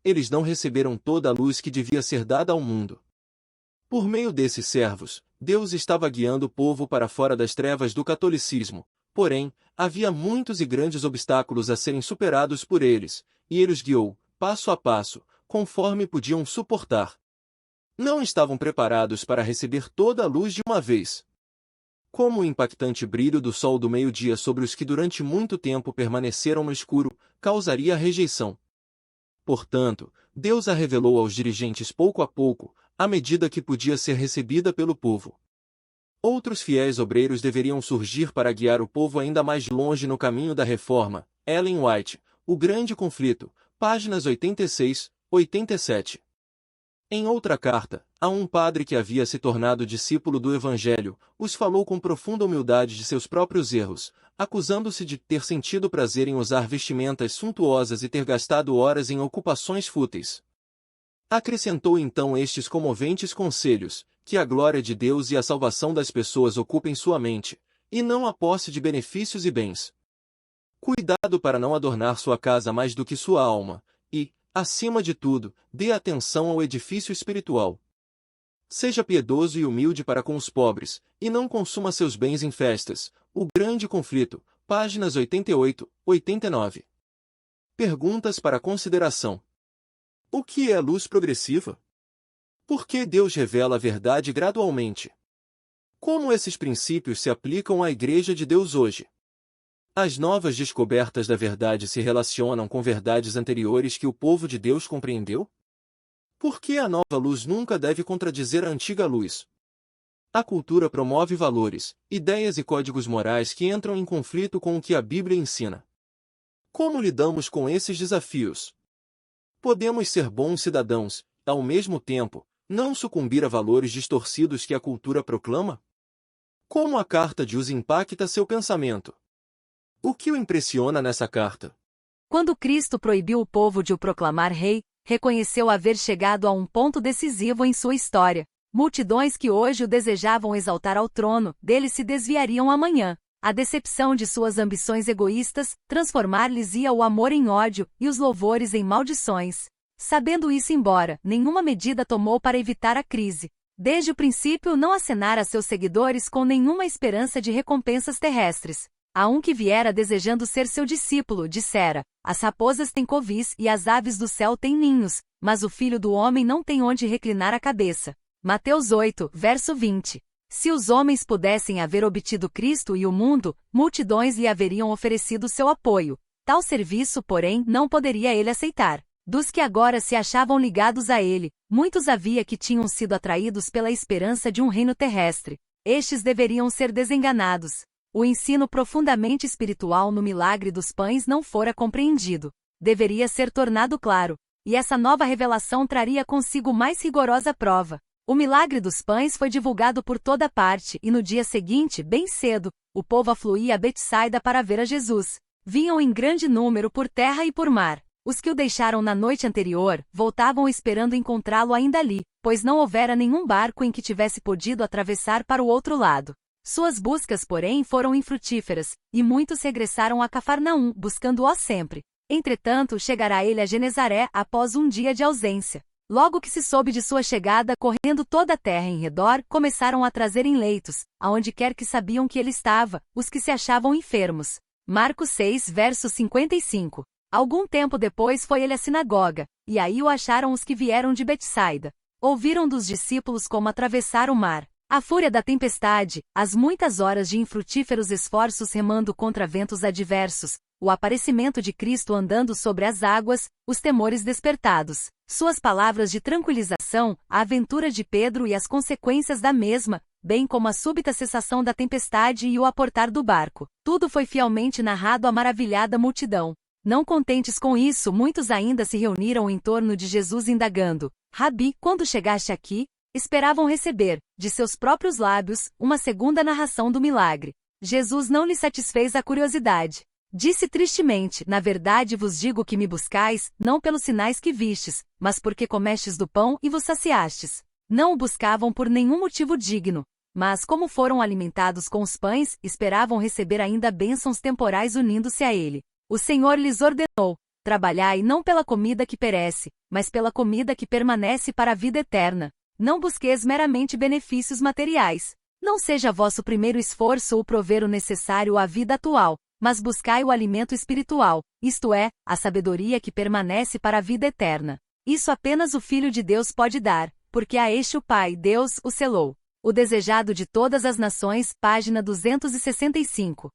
eles não receberam toda a luz que devia ser dada ao mundo. Por meio desses servos, Deus estava guiando o povo para fora das trevas do catolicismo, porém, havia muitos e grandes obstáculos a serem superados por eles, e ele os guiou, passo a passo, conforme podiam suportar. Não estavam preparados para receber toda a luz de uma vez. Como o impactante brilho do sol do meio-dia sobre os que durante muito tempo permaneceram no escuro, causaria rejeição. Portanto, Deus a revelou aos dirigentes pouco a pouco, à medida que podia ser recebida pelo povo. Outros fiéis obreiros deveriam surgir para guiar o povo ainda mais longe no caminho da reforma. Ellen White, O Grande Conflito, páginas 86, 87. Em outra carta, a um padre que havia se tornado discípulo do Evangelho, os falou com profunda humildade de seus próprios erros, acusando-se de ter sentido prazer em usar vestimentas suntuosas e ter gastado horas em ocupações fúteis. Acrescentou então estes comoventes conselhos, que a glória de Deus e a salvação das pessoas ocupem sua mente, e não a posse de benefícios e bens. Cuidado para não adornar sua casa mais do que sua alma, e, acima de tudo, dê atenção ao edifício espiritual. Seja piedoso e humilde para com os pobres, e não consuma seus bens em festas. O Grande Conflito, páginas 88, 89. Perguntas para consideração. O que é a luz progressiva? Por que Deus revela a verdade gradualmente? Como esses princípios se aplicam à Igreja de Deus hoje? As novas descobertas da verdade se relacionam com verdades anteriores que o povo de Deus compreendeu? Por que a nova luz nunca deve contradizer a antiga luz? A cultura promove valores, ideias e códigos morais que entram em conflito com o que a Bíblia ensina. Como lidamos com esses desafios? Podemos ser bons cidadãos, ao mesmo tempo, não sucumbir a valores distorcidos que a cultura proclama? Como a carta de Hus impacta seu pensamento? O que o impressiona nessa carta? Quando Cristo proibiu o povo de o proclamar rei, reconheceu haver chegado a um ponto decisivo em sua história. Multidões que hoje o desejavam exaltar ao trono, dele se desviariam amanhã. A decepção de suas ambições egoístas, transformar-lhes-ia o amor em ódio e os louvores em maldições. Sabendo isso embora, nenhuma medida tomou para evitar a crise. Desde o princípio não acenara a seus seguidores com nenhuma esperança de recompensas terrestres. A um que viera desejando ser seu discípulo, dissera: as raposas têm covis e as aves do céu têm ninhos, mas o filho do homem não tem onde reclinar a cabeça. Mateus 8, verso 20. Se os homens pudessem haver obtido Cristo e o mundo, multidões lhe haveriam oferecido seu apoio. Tal serviço, porém, não poderia ele aceitar. Dos que agora se achavam ligados a ele, muitos havia que tinham sido atraídos pela esperança de um reino terrestre. Estes deveriam ser desenganados. O ensino profundamente espiritual no milagre dos pães não fora compreendido. Deveria ser tornado claro, e essa nova revelação traria consigo mais rigorosa prova. O milagre dos pães foi divulgado por toda parte e no dia seguinte, bem cedo, o povo afluía a Betsaida para ver a Jesus. Vinham em grande número por terra e por mar. Os que o deixaram na noite anterior, voltavam esperando encontrá-lo ainda ali, pois não houvera nenhum barco em que tivesse podido atravessar para o outro lado. Suas buscas, porém, foram infrutíferas, e muitos regressaram a Cafarnaum, buscando-o sempre. Entretanto, chegará ele a Genezaré após um dia de ausência. Logo que se soube de sua chegada, correndo toda a terra em redor, começaram a trazer em leitos, aonde quer que sabiam que ele estava, os que se achavam enfermos. Marcos 6, verso 55. Algum tempo depois foi ele à sinagoga, e aí o acharam os que vieram de Betsaida. Ouviram dos discípulos como atravessar o mar. A fúria da tempestade, as muitas horas de infrutíferos esforços remando contra ventos adversos, o aparecimento de Cristo andando sobre as águas, os temores despertados, suas palavras de tranquilização, a aventura de Pedro e as consequências da mesma, bem como a súbita cessação da tempestade e o aportar do barco. Tudo foi fielmente narrado à maravilhada multidão. Não contentes com isso, muitos ainda se reuniram em torno de Jesus indagando: Rabi, quando chegaste aqui? Esperavam receber, de seus próprios lábios, uma segunda narração do milagre. Jesus não lhe satisfez a curiosidade. Disse tristemente: na verdade vos digo que me buscais, não pelos sinais que vistes, mas porque comestes do pão e vos saciastes. Não o buscavam por nenhum motivo digno, mas como foram alimentados com os pães, esperavam receber ainda bênçãos temporais unindo-se a ele. O Senhor lhes ordenou: Trabalhai não pela comida que perece, mas pela comida que permanece para a vida eterna. Não busqueis meramente benefícios materiais. Não seja vosso primeiro esforço o prover o necessário à vida atual, mas buscai o alimento espiritual, isto é, a sabedoria que permanece para a vida eterna. Isso apenas o Filho de Deus pode dar, porque a este o Pai, Deus, o selou. O desejado de todas as nações, página 265.